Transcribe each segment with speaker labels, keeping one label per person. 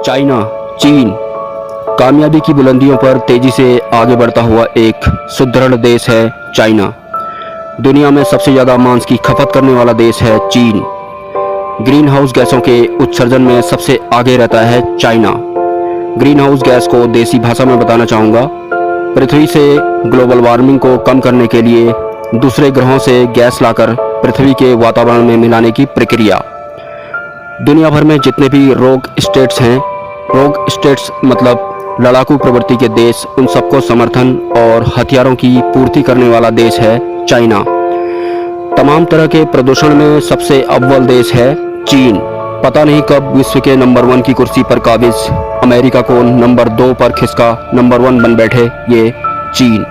Speaker 1: China, चीन कामयाबी की बुलंदियों पर तेजी से आगे बढ़ता हुआ एक सुदृढ़ देश है चाइना। दुनिया में सबसे ज़्यादा मांस की खपत करने वाला देश है चीन। ग्रीन हाउस गैसों के उत्सर्जन में सबसे आगे रहता है चाइना। ग्रीन हाउस गैस को देसी भाषा में बताना चाहूँगा, पृथ्वी से ग्लोबल वार्मिंग को कम करने के लिए दूसरे ग्रहों से गैस लाकर पृथ्वी के वातावरण में मिलाने की प्रक्रिया। दुनिया भर में जितने भी रोग स्टेट्स हैं, रोग स्टेट्स मतलब लड़ाकू प्रवृत्ति के देश, उन सबको समर्थन और हथियारों की पूर्ति करने वाला देश है चाइना। तमाम तरह के प्रदूषण में सबसे अव्वल देश है चीन। पता नहीं कब विश्व के नंबर 1 की कुर्सी पर काबिज अमेरिका को नंबर 2 पर खिसका नंबर 1 बन बैठे ये चीन।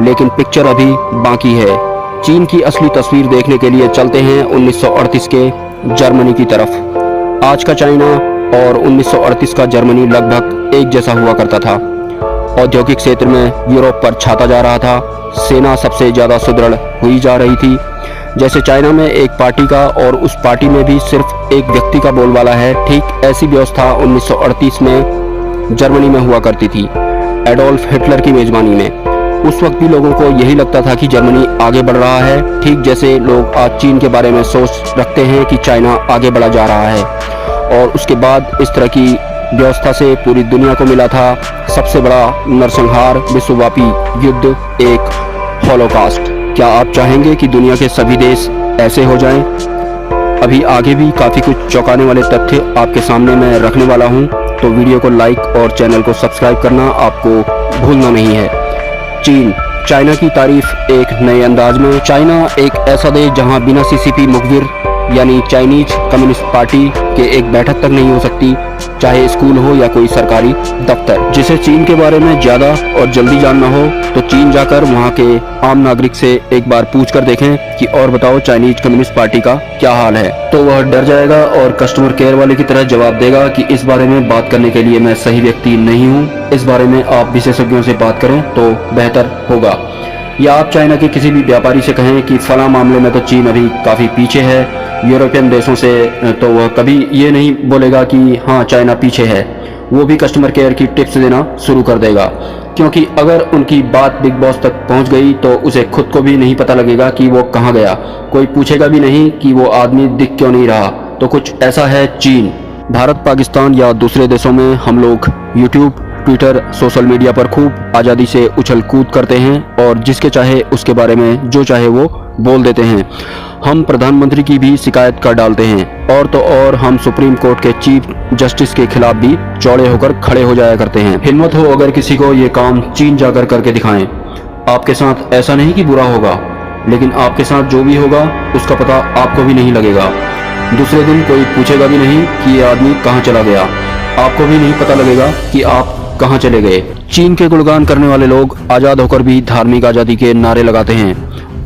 Speaker 1: लेकिन पिक्चर अभी बाकी है। चीन की असली तस्वीर देखने के लिए चलते हैं 1938 के जर्मनी की तरफ। आज का चाइना और 1938 का जर्मनी लगभग एक जैसा हुआ करता था। औद्योगिक क्षेत्र में यूरोप पर छाता जा रहा था, सेना सबसे ज़्यादा सुदृढ़ हुई जा रही थी। जैसे चाइना में एक पार्टी का और उस पार्टी में भी सिर्फ एक व्यक्ति का बोलबाला है, ठीक ऐसी व्यवस्था 1938 में जर्मनी में हुआ करती थी, एडोल्फ हिटलर की मेजबानी में। उस वक्त भी लोगों को यही लगता था कि जर्मनी आगे बढ़ रहा है, ठीक जैसे लोग आज चीन के बारे में सोच रखते हैं कि चाइना आगे बढ़ा जा रहा है। और उसके बाद इस तरह की व्यवस्था से पूरी दुनिया को मिला था सबसे बड़ा नरसंहार, विश्वव्यापी युद्ध, एक हॉलोकॉस्ट। क्या आप चाहेंगे कि दुनिया के सभी देश ऐसे हो जाएं? अभी आगे भी काफ़ी कुछ चौंकाने वाले तथ्य आपके सामने मैं रखने वाला हूं, तो वीडियो को लाइक और चैनल को सब्सक्राइब करना आपको भूलना नहीं है। चीन, चाइना की तारीफ एक नए अंदाज में। चाइना एक ऐसा देश जहां बिना सीसीपी मुखबिर यानी चाइनीज कम्युनिस्ट पार्टी के एक बैठक तक नहीं हो सकती, चाहे स्कूल हो या कोई सरकारी दफ्तर। जिसे चीन के बारे में ज़्यादा और जल्दी जानना हो तो चीन जाकर वहां के आम नागरिक से एक बार पूछ कर देखें कि और बताओ चाइनीज कम्युनिस्ट पार्टी का क्या हाल है, तो वह डर जाएगा और कस्टमर केयर वाले की तरह जवाब देगा कि इस बारे में बात करने के लिए मैं सही व्यक्ति नहीं हूँ, इस बारे में आप विशेषज्ञों से बात करें तो बेहतर होगा। या आप चाइना के किसी भी व्यापारी से कहें कि फला मामले में तो चीन अभी काफ़ी पीछे है यूरोपियन देशों से, तो वह कभी ये नहीं बोलेगा कि हाँ चाइना पीछे है। वो भी कस्टमर केयर की टिप्स देना शुरू कर देगा, क्योंकि अगर उनकी बात बिग बॉस तक पहुंच गई तो उसे खुद को भी नहीं पता लगेगा कि वो कहाँ गया। कोई पूछेगा भी नहीं कि वो आदमी दिख क्यों नहीं रहा। तो कुछ ऐसा है चीन। भारत, पाकिस्तान या दूसरे देशों में हम लोग यूट्यूब, ट्विटर, सोशल मीडिया पर खूब आज़ादी से उछल कूद करते हैं और जिसके चाहे उसके बारे में जो चाहे वो बोल देते हैं। हम प्रधानमंत्री की भी शिकायत कर डालते हैं, और तो और हम सुप्रीम कोर्ट के चीफ जस्टिस के खिलाफ भी चौड़े होकर खड़े हो जाया करते हैं। हिम्मत हो अगर किसी को ये काम चीन जाकर करके दिखाएं। आपके साथ ऐसा नहीं कि बुरा होगा, लेकिन आपके साथ जो भी होगा उसका पता आपको भी नहीं लगेगा। दूसरे दिन कोई पूछेगा भी नहीं कि ये आदमी कहाँ चला गया, आपको भी नहीं पता लगेगा कि आप कहाँ चले गए। चीन के गुणगान करने वाले लोग आज़ाद होकर भी धार्मिक आज़ादी के नारे लगाते हैं,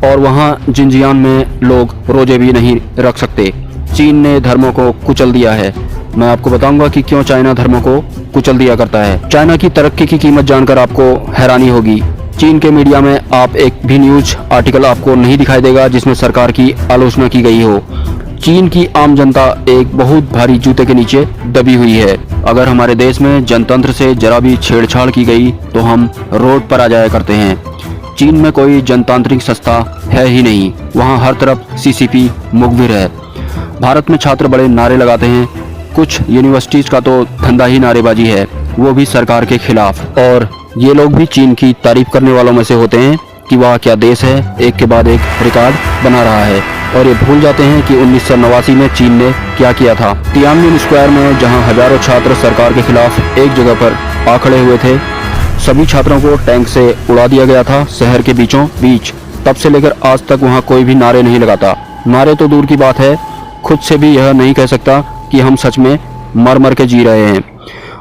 Speaker 1: और वहाँ जिनजियान में लोग रोजे भी नहीं रख सकते। चीन ने धर्मों को कुचल दिया है। मैं आपको बताऊंगा कि क्यों चाइना धर्मों को कुचल दिया करता है। चाइना की तरक्की की कीमत जानकर आपको हैरानी होगी। चीन के मीडिया में आप एक भी न्यूज आर्टिकल आपको नहीं दिखाई देगा जिसमें सरकार की आलोचना की गई हो। चीन की आम जनता एक बहुत भारी जूते के नीचे दबी हुई है। अगर हमारे देश में जनतंत्र से जरा भी छेड़छाड़ की गई तो हम रोड पर आ जाया करते हैं। चीन में कोई जनतांत्रिक संस्था है ही नहीं, वहाँ हर तरफ सीसीपी मुखबिर है। भारत में छात्र बड़े नारे लगाते हैं, कुछ यूनिवर्सिटीज़ का तो धंधा ही नारेबाजी है, वो भी सरकार के खिलाफ। और ये लोग भी चीन की तारीफ करने वालों में से होते हैं कि वह क्या देश है, एक के बाद एक रिकॉर्ड बना रहा है, और ये भूल जाते हैं कि 1989 में चीन ने क्या किया था। तियानमेन स्क्वायर में जहां हजारों छात्र सरकार के खिलाफ एक जगह पर आ खड़े हुए थे, सभी छात्रों को टैंक से उड़ा दिया गया था शहर के बीचों बीच। तब से लेकर आज तक वहां कोई भी नारे नहीं लगाता। नारे तो दूर की बात है, खुद से भी यह नहीं कह सकता कि हम सच में मर मर के जी रहे हैं।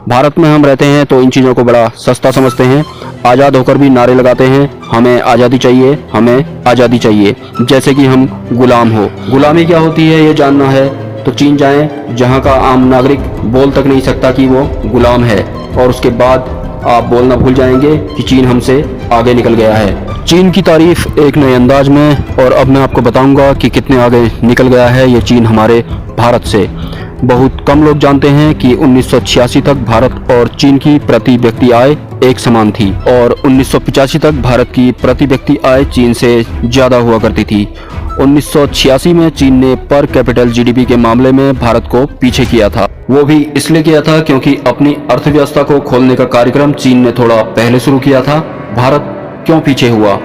Speaker 1: भारत में हम रहते हैं तो इन चीज़ों को बड़ा सस्ता समझते हैं, आज़ाद होकर भी नारे लगाते हैं, हमें आज़ादी चाहिए, हमें आज़ादी चाहिए, जैसे कि हम गुलाम हो। गुलामी क्या होती है ये जानना है तो चीन जाएं, जहां का आम नागरिक बोल तक नहीं सकता कि वो गुलाम है, और उसके बाद आप बोलना भूल जाएंगे कि चीन हमसे आगे निकल गया है। चीन की तारीफ एक नए अंदाज में, और अब मैं आपको बताऊंगा कि कितने आगे निकल गया है ये चीन हमारे भारत से। बहुत कम लोग जानते हैं कि 1986 तक भारत और चीन की प्रति व्यक्ति आय एक समान थी और 1985 तक भारत की प्रति व्यक्ति आय चीन से ज्यादा हुआ करती थी। 1986 में चीन ने पर कैपिटल जीडीपी के मामले में भारत को पीछे किया था। वो भी इसलिए किया था क्योंकि अपनी अर्थव्यवस्था को खोलने का कार्यक्रम चीन ने थोड़ा पहले शुरू किया था। भारत क्यों पीछे हुआ?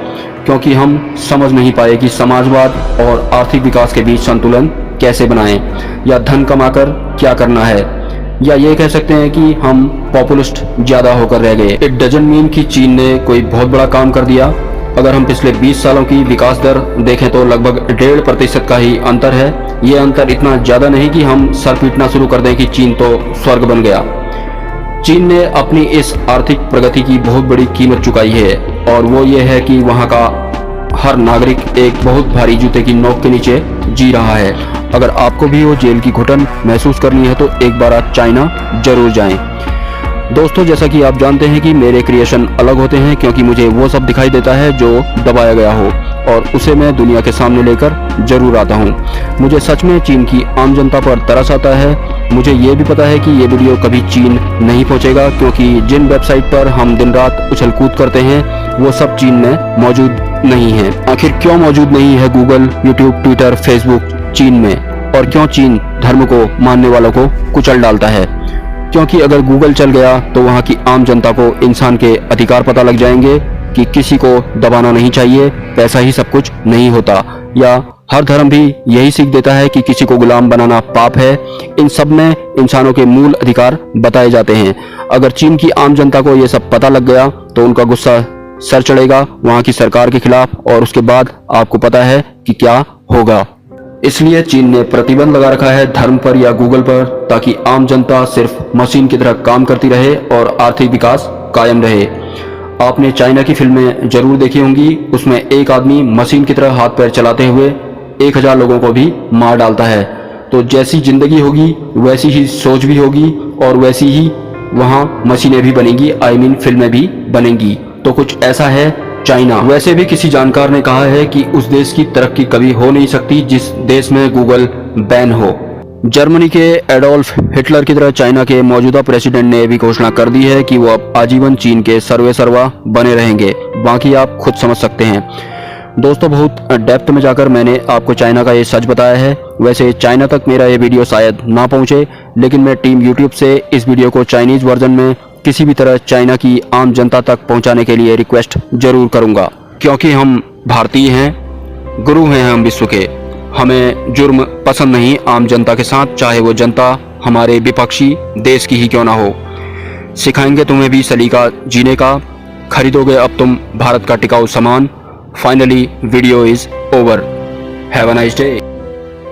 Speaker 1: क्योंकि हम समझ नहीं पाए कि समाजवाद और आर्थिक विकास के बीच संतुलन कैसे बनाएं, या धन कमाकर क्या करना है, या ये कह सकते हैं कि हम पॉपुलिस्ट ज्यादा होकर रह गए। इट डजंट मीन कि चीन ने कोई बहुत बड़ा काम कर दिया। अगर हम पिछले 20 सालों की विकास दर देखें तो लगभग 1.5% का ही अंतर है। ये अंतर इतना ज्यादा नहीं कि हम सर पीटना शुरू कर दें कि चीन तो स्वर्ग बन गया। चीन ने अपनी इस आर्थिक प्रगति की बहुत बड़ी कीमत चुकाई है और वो ये है कि वहाँ का हर नागरिक एक बहुत भारी जूते की नोक के नीचे जी रहा है। अगर आपको भी वो जेल की घुटन महसूस करनी है तो एक बार आप चाइना जरूर जाएं। दोस्तों, जैसा कि आप जानते हैं कि मेरे क्रिएशन अलग होते हैं क्योंकि मुझे वो सब दिखाई देता है जो दबाया गया हो और उसे मैं दुनिया के सामने लेकर जरूर आता हूँ। मुझे सच में चीन की आम जनता पर तरस आता है। मुझे ये भी पता है कि ये वीडियो कभी चीन नहीं पहुँचेगा क्योंकि जिन वेबसाइट पर हम दिन रात उछल कूद करते हैं वो सब चीन में मौजूद नहीं है। आखिर क्यों मौजूद नहीं है गूगल, यूट्यूब, ट्विटर, फेसबुक चीन में? और क्यों चीन धर्म को मानने वालों को कुचल डालता है? क्योंकि अगर गूगल चल गया तो वहाँ की आम जनता को इंसान के अधिकार पता लग जाएंगे कि किसी को दबाना नहीं चाहिए, पैसा ही सब कुछ नहीं होता। या हर धर्म भी यही सीख देता है कि किसी को गुलाम बनाना पाप है। इन सब में इंसानों के मूल अधिकार बताए जाते हैं। अगर चीन की आम जनता को ये सब पता लग गया तो उनका गुस्सा सर चढ़ेगा वहाँ की सरकार के खिलाफ और उसके बाद आपको पता है कि क्या होगा। इसलिए चीन ने प्रतिबंध लगा रखा है धर्म पर या गूगल पर, ताकि आम जनता सिर्फ मशीन की तरह काम करती रहे और आर्थिक विकास कायम रहे। आपने चाइना की फिल्में जरूर देखी होंगी। उसमें एक आदमी मशीन की तरह हाथ पैर चलाते हुए 1000 लोगों को भी मार डालता है। तो जैसी जिंदगी होगी वैसी ही सोच भी होगी और वैसी ही वहाँ मशीनें भी बनेंगी, आई मीन फिल्में भी बनेंगी। तो कुछ ऐसा है चाइना। वैसे भी किसी जानकार ने कहा है कि उस देश की तरक्की कभी हो नहीं सकती जिस देश में गूगल बैन हो। जर्मनी के एडोल्फ हिटलर की तरह चाइना के मौजूदा प्रेसिडेंट ने भी घोषणा कर दी है कि वो अब आजीवन चीन के सर्वेसर्वा बने रहेंगे। बाकी आप खुद समझ सकते हैं। दोस्तों, बहुत डेप्थ में जाकर मैंने आपको चाइना का ये सच बताया है। वैसे चाइना तक मेरा ये वीडियो शायद ना पहुंचे, लेकिन मैं टीम यूट्यूब से इस वीडियो को चाइनीज वर्जन में किसी भी तरह चाइना की आम जनता तक पहुंचाने के लिए रिक्वेस्ट जरूर करूंगा, क्योंकि हम भारतीय हैं, गुरु हैं हम विश्व के। हमें जुर्म पसंद नहीं आम जनता के साथ, चाहे वो जनता हमारे विपक्षी देश की ही क्यों ना हो। सिखाएंगे तुम्हें भी सलीका जीने का, खरीदोगे अब तुम भारत का टिकाऊ सामान। Finally video is over. Have a nice day.